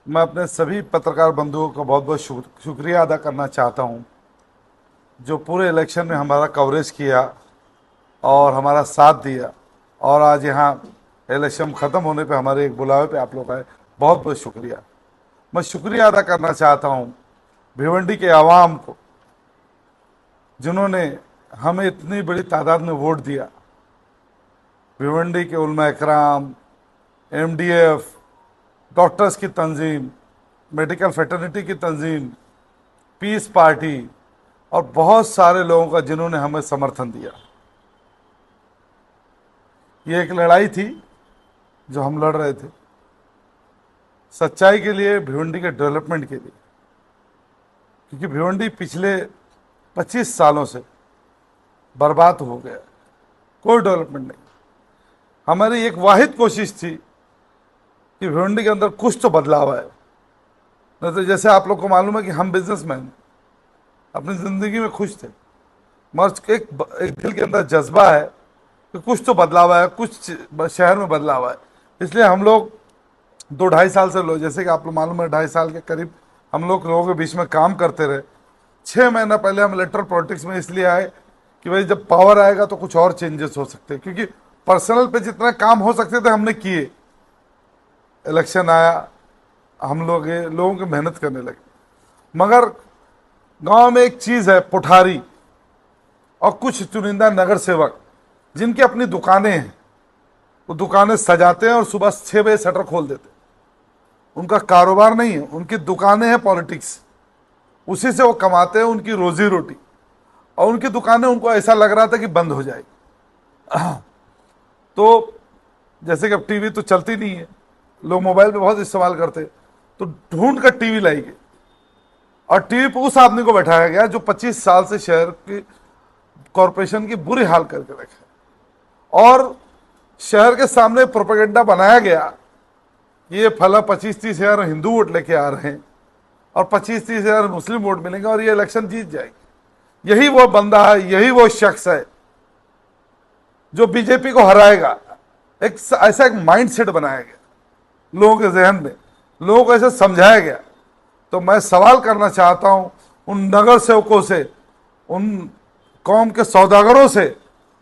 मैं अपने सभी पत्रकार बंधुओं को बहुत बहुत शुक्रिया अदा करना चाहता हूं, जो पूरे इलेक्शन में हमारा कवरेज किया और हमारा साथ दिया। और आज यहाँ इलेक्शन ख़त्म होने पे हमारे एक बुलावे पे आप लोग आए, बहुत बहुत शुक्रिया। मैं शुक्रिया अदा करना चाहता हूँ भिवंडी के आवाम को, जिन्होंने हमें इतनी बड़ी तादाद में वोट दिया। भिवंडी के उलमा इकराम, एमडीएफ, डॉक्टर्स की तंजीम, मेडिकल फ्रेटर्निटी की तंजीम, पीस पार्टी और बहुत सारे लोगों का जिन्होंने हमें समर्थन दिया। ये एक लड़ाई थी जो हम लड़ रहे थे, सच्चाई के लिए, भिवंडी के डेवलपमेंट के लिए। क्योंकि भिवंडी पिछले 25 सालों से बर्बाद हो गया, कोई डेवलपमेंट नहीं। हमारी एक वाहिद कोशिश थी कि भिवंडी के अंदर कुछ तो बदलाव आए। नहीं तो जैसे आप लोग को मालूम है कि हम बिजनेसमैन अपनी ज़िंदगी में खुश थे, मगर एक दिल के अंदर जज्बा है कि कुछ तो बदलाव आया, कुछ शहर में बदलाव आया। इसलिए हम लोग 2-2.5 साल से लोग, जैसे कि आप लोग मालूम है, 2.5 साल के करीब हम लोग लोगों के बीच में काम करते रहे। 6 महीना पहले हम इलेक्ट्रल पॉलिटिक्स में इसलिए आए कि भाई जब पावर आएगा तो कुछ और चेंजेस हो सकते हैं, क्योंकि पर्सनल पे जितना काम हो सकते थे हमने किए। इलेक्शन आया, हम लोग लोगों की मेहनत करने लगे। मगर गांव में एक चीज़ है, पुठारी और कुछ चुनिंदा नगर सेवक जिनकी अपनी दुकानें हैं, वो दुकानें सजाते हैं और सुबह 6 बजे शटर खोल देते हैं। उनका कारोबार नहीं है, उनकी दुकानें हैं, पॉलिटिक्स, उसी से वो कमाते हैं उनकी रोजी रोटी। और उनकी दुकानें उनको ऐसा लग रहा था कि बंद हो जाएगी। तो जैसे कि अब टीवी तो चलती नहीं है, लोग मोबाइल पे बहुत इस्तेमाल करते, तो ढूंढ कर टीवी लाई गई और टीवी पे उस आदमी को बैठाया गया जो 25 साल से शहर की कॉरपोरेशन की बुरी हाल करके रखा। और शहर के सामने प्रोपेगेंडा बनाया गया, ये फला 25-30 हजार हिंदू वोट लेके आ रहे हैं और 25-30 हजार मुस्लिम वोट मिलेंगे और ये इलेक्शन जीत जाएगी। यही वो बंदा है, यही वो शख्स है जो बीजेपी को हराएगा। एक ऐसा एक माइंडसेट बनाया गया लोगों के जहन में, लोगों को ऐसे समझाया गया। तो मैं सवाल करना चाहता हूं उन नगर सेवकों से, उन कौम के सौदागरों से,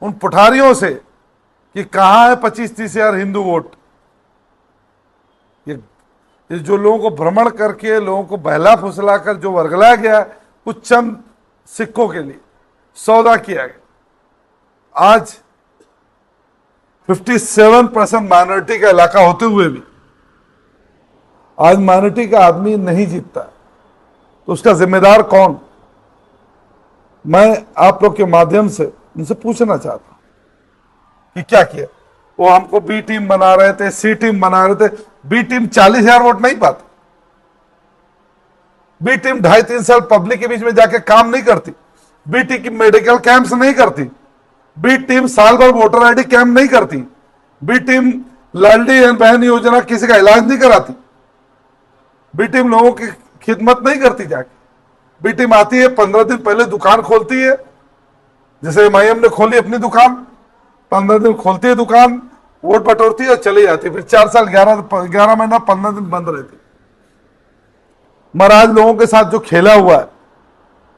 उन पुठारियों से कि कहां है 25-30 हजार हिंदू वोट। ये जो लोगों को भ्रमण करके, लोगों को बहला फुसला कर जो वर्गलाया गया, कुछ चंद सिक्कों के लिए सौदा किया गया। आज 57% माइनॉरिटी का इलाका होते हुए भी आज माइनॉरिटी का आदमी नहीं जीतता, तो उसका जिम्मेदार कौन? मैं आप लोग के माध्यम से उनसे पूछना चाहता हूं कि क्या किया। वो हमको बी टीम बना रहे थे, सी टीम बना रहे थे। बी टीम 40 हजार वोट नहीं पाती। बी टीम 2.5-3 साल पब्लिक के बीच में जाके काम नहीं करती। बी टीम की मेडिकल कैंप्स नहीं करती। बी टीम साल भर वोटर आईडी कैंप नहीं करती। बी टीम लाडली बहन योजना किसी का इलाज नहीं कराती। बी टीम लोगों की खिदमत नहीं करती जाके। बी टीम आती है, 15 दिन पहले दुकान खोलती है, जैसे एमआईएम ने खोली अपनी दुकान, 15 दिन खोलती है दुकान, वोट बटोरती है और चली जाती है। फिर 4 साल 11 महीना 15 दिन बंद रहती। महाराज लोगों के साथ जो खेला हुआ है,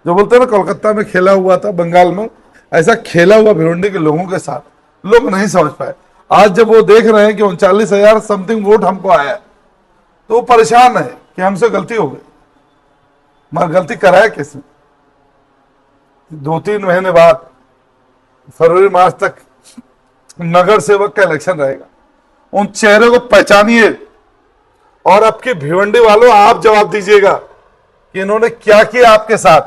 जो बोलते हैं ना कोलकाता में खेला हुआ था, बंगाल में, ऐसा खेला हुआ भिवंडी के लोगों के साथ लोग नहीं समझ पाए। आज जब वो देख रहे हैं कि 39,000 समथिंग वोट हमको आया, तो वो परेशान है कि हमसे गलती हो गई। मगर गलती कराया किसने? 2-3 महीने बाद फरवरी मार्च तक नगर सेवक का इलेक्शन रहेगा। उन चेहरे को पहचानिए और आपके भिवंडी वालों आप जवाब दीजिएगा कि इन्होंने क्या किया आपके साथ,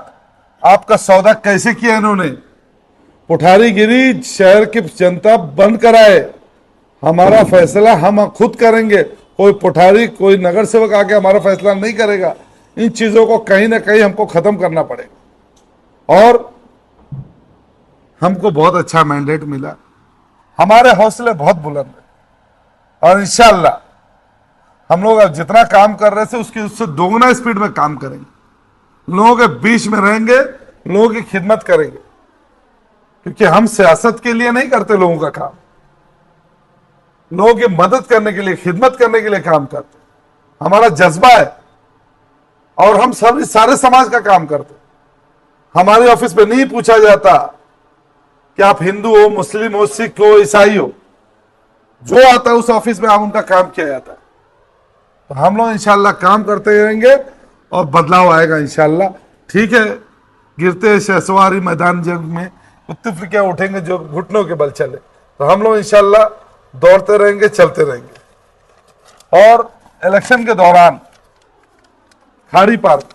आपका सौदा कैसे किया इन्होंने। पुठारीगिरी शहर की जनता बंद कराए, हमारा फैसला हम खुद करेंगे। कोई पुठारी, कोई नगर सेवक आके हमारा फैसला नहीं करेगा। इन चीजों को कहीं ना कहीं हमको खत्म करना पड़ेगा। और हमको बहुत अच्छा मैंडेट मिला, हमारे हौसले बहुत बुलंद है और इंशाअल्लाह हम लोग अब जितना काम कर रहे थे उससे दोगुना स्पीड में काम करेंगे। लोगों के बीच में रहेंगे, लोगों की खिदमत करेंगे, क्योंकि हम सियासत के लिए नहीं करते लोगों का काम, लोगों की मदद करने के लिए, खिदमत करने के लिए काम करते। हमारा जज्बा है और हम सभी सारे समाज का काम करते। हमारे ऑफिस में नहीं पूछा जाता कि आप हिंदू हो, मुस्लिम हो, सिख हो, ईसाई हो, जो आता है उस ऑफिस में आप उनका काम किया जाता है। तो हम लोग इंशाल्लाह काम करते रहेंगे और बदलाव आएगा इंशाल्लाह। ठीक है, गिरते शहसवारी मैदान जंग में उत्तफ्र क्या उठेंगे जो घुटनों के बल चले। तो हम लोग इंशाल्लाह दौड़ते रहेंगे, चलते रहेंगे। और इलेक्शन के दौरान खाड़ी पार्क,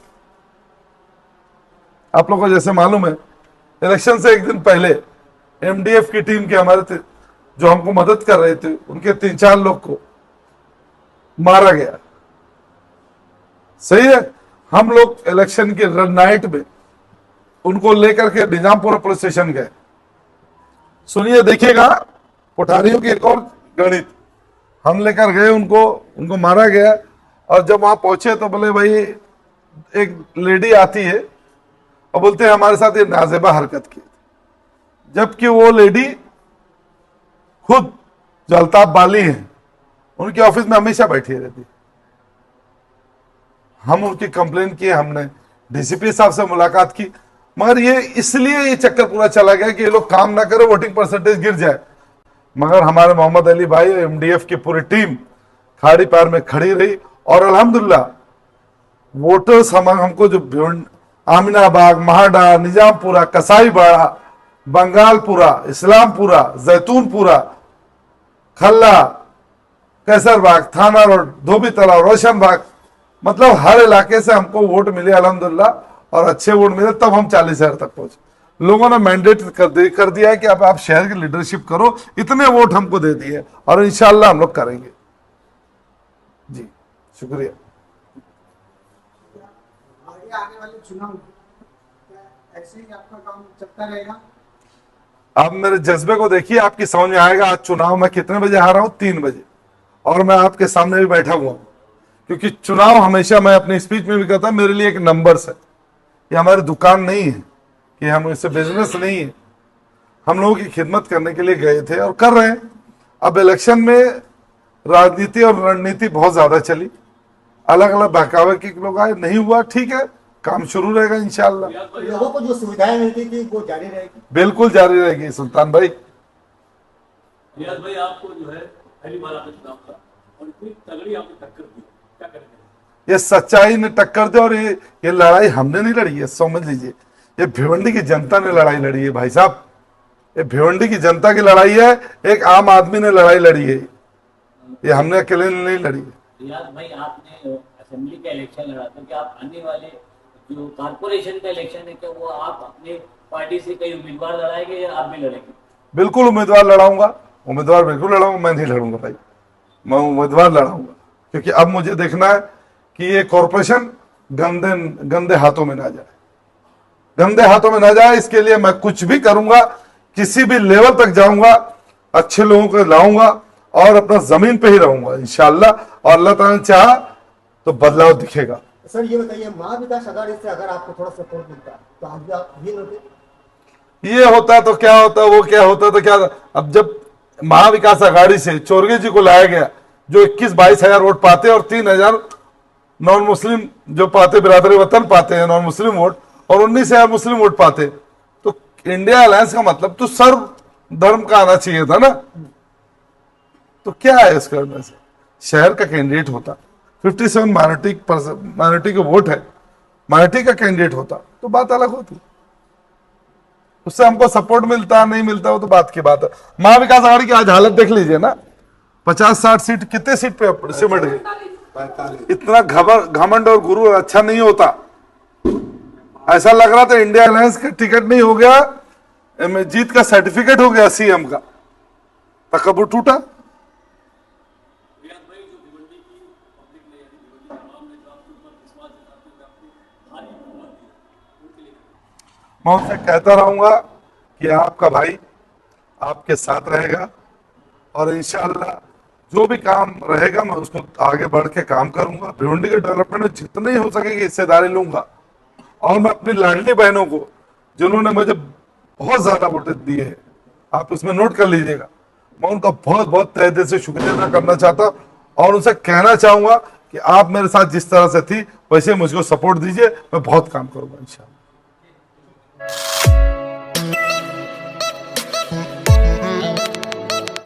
आप लोगों को जैसे मालूम है, इलेक्शन से एक दिन पहले एमडीएफ की टीम के हमारे जो हमको मदद कर रहे थे, उनके 3-4 लोग को मारा गया। सही है। हम लोग इलेक्शन के नाइट में उनको लेकर के निजामपुरा पुलिस स्टेशन गए। सुनिए, देखिएगा कोठारियों की एक और गणित। हम लेकर गए उनको मारा गया। और जब वहां पहुंचे तो बोले भाई, एक लेडी आती है और बोलते हैं हमारे साथ ये नाजेबा हरकत की, जबकि वो लेडी खुद जो अल्ताफ बाली है, उनके ऑफिस में हमेशा बैठी रहती। हम उनकी कंप्लेन किए, हमने डीसीपी साहब से मुलाकात की, मगर ये इसलिए ये चक्कर पूरा चला गया कि ये लोग काम ना करें, वोटिंग परसेंटेज गिर जाए। मगर हमारे मोहम्मद अली भाई, एमडीएफ की पूरी टीम खाड़ी पार में खड़ी रही और अल्हम्दुलिल्लाह वोटर्स हमको जो आमिनाबाग, महाडा, निजामपुरा, कसाईबाड़ा, बंगालपुरा, इस्लामपुरा, जैतूनपुरा, खल्ला, कैसरबाग, थाना रोड, धोबी तालाब, रोशन बाग, मतलब हर इलाके से हमको वोट मिले अल्हम्दुलिल्लाह, और अच्छे वोट मिले। तब हम 40,000 तक पहुंचे। लोगों ने मैंडेट कर दिया है कि अब आप शहर की लीडरशिप करो, इतने वोट हमको दे दिए और इंशाल्लाह हम लोग करेंगे। जी शुक्रिया। आगे आने वाले चुनाव ऐसे ही आपका काम चलता रहेगा? आप मेरे जज्बे को देखिए, आपकी समझ में आएगा। आज चुनाव में कितने बजे आ रहा हूं? 3 बजे, और मैं आपके सामने भी बैठा हुआ हूं, क्योंकि चुनाव हमेशा, मैं अपनी स्पीच में भी कहता, मेरे लिए एक नंबर्स है। ये हमारी दुकान नहीं है, कि हम इससे बिजनेस नहीं है। हम लोगों की खिदमत करने के लिए गए थे और कर रहे हैं। अब इलेक्शन में राजनीति और रणनीति बहुत ज्यादा चली, अलग अलग बहकावे के लोग आए, नहीं हुआ, ठीक है, काम शुरू रहेगा इंशाल्लाह। लोगों को जो सुविधाएं मिलती थी वो जारी रहेगी? बिल्कुल जारी रहेगी सुल्तान भाई। रियाज भाई, आपको जो है पहली बार आपने चुनाव था और इतनी तगड़ी आपने टक्कर दी, क्या करेंगे? ये सच्चाई ने टक्कर दे, और ये लड़ाई हमने नहीं लड़ी है, समझ लीजिए। ये भिवंडी की जनता ने लड़ाई लड़ी है भाई साहब। ये भिवंडी की जनता की लड़ाई है, एक आम आदमी ने लड़ाई लड़ी है। ये हमने अकेले नहीं लड़ी है। रियाज भाई, आपने असेंबली का इलेक्शन लड़ा, तो क्या आप आने वाले जो कारपोरेशन का इलेक्शन है, क्या वो आप अपने पार्टी से कई उम्मीदवार लड़ाएंगे या आप भी लड़ेंगे? बिल्कुल उम्मीदवार लड़ाऊंगा, उम्मीदवार बिल्कुल लड़ाऊंगा। मैं नहीं लड़ूंगा भाई, मैं उम्मीदवार लड़ाऊंगा, क्योंकि अब मुझे देखना है कि ये कॉरपोरेशन गंदे हाथों में ना जाए, गंदे हाथों में ना जाए। इसके लिए मैं कुछ भी करूंगा, किसी भी लेवल तक जाऊंगा, अच्छे लोगों को लाऊंगा और अपना जमीन पे ही रहूंगा इंशाल्लाह। और अल्लाह ताला ने चाहा तो बदलाव दिखेगा। सर ये बताइए, महाविकास आघाड़ी से अगर आपको थोड़ा सपोर्ट मिलता तो आज भी आप विन होते? ये होता तो क्या होता, वो क्या होता तो क्या। अब जब महाविकास आघाड़ी से चोरगे जी को लाया गया, जो 21-22 हजार वोट पाते और 3,000 नॉन मुस्लिम जो पाते, बिरादरी वतन पाते हैं नॉन मुस्लिम वोट, और 19,000 मुस्लिम वोट पाते, तो इंडिया अलायंस का मतलब तो सर्व धर्म का आना चाहिए था ना। तो क्या है इसके अंदर से, शहर का कैंडिडेट होता, 57 माइनॉरिटी के वोट है, माइनॉरिटी का कैंडिडेट होता तो बात अलग होती। उससे हमको सपोर्ट मिलता नहीं मिलता वो तो बात की बात है। महाविकास आघाड़ी की आज हालत देख लीजिए ना, 50-60 सीट, कितने सीट पे सिमट गई। इतना घमंड और गुरूर अच्छा नहीं होता। ऐसा लग रहा था इंडिया अलायंस का टिकट नहीं हो गया, जीत का सर्टिफिकेट हो गया सीएम का, तकब्बुर टूटा। रियाज भाई, जो भिवंडी की पब्लिक ने, यानी भिवंडी आवाम ने जो आपके ऊपर विश्वास जताते हुए आपको भारी बहुमत दिया, उनके लिए मैं उनसे कहता रहूंगा कि आपका भाई आपके साथ रहेगा, और इंशाअल्लाह जो भी काम रहेगा मैं उसको आगे बढ़ के काम करूंगा। भिवंडी के डेवलपमेंट में जितनी हो सकेगी हिस्सेदारी लूंगा, और मैं अपनी लाडली बहनों को, जिन्होंने मुझे बहुत ज्यादा वोट दिए हैं, आप उसमें नोट कर लीजिएगा, मैं उनका बहुत बहुत तहे दिल से शुक्रिया अदा करना चाहता हूं, और उनसे कहना चाहूंगा कि आप मेरे साथ जिस तरह से थी वैसे मुझको सपोर्ट दीजिए, मैं बहुत काम करूंगा इंशाल्लाह।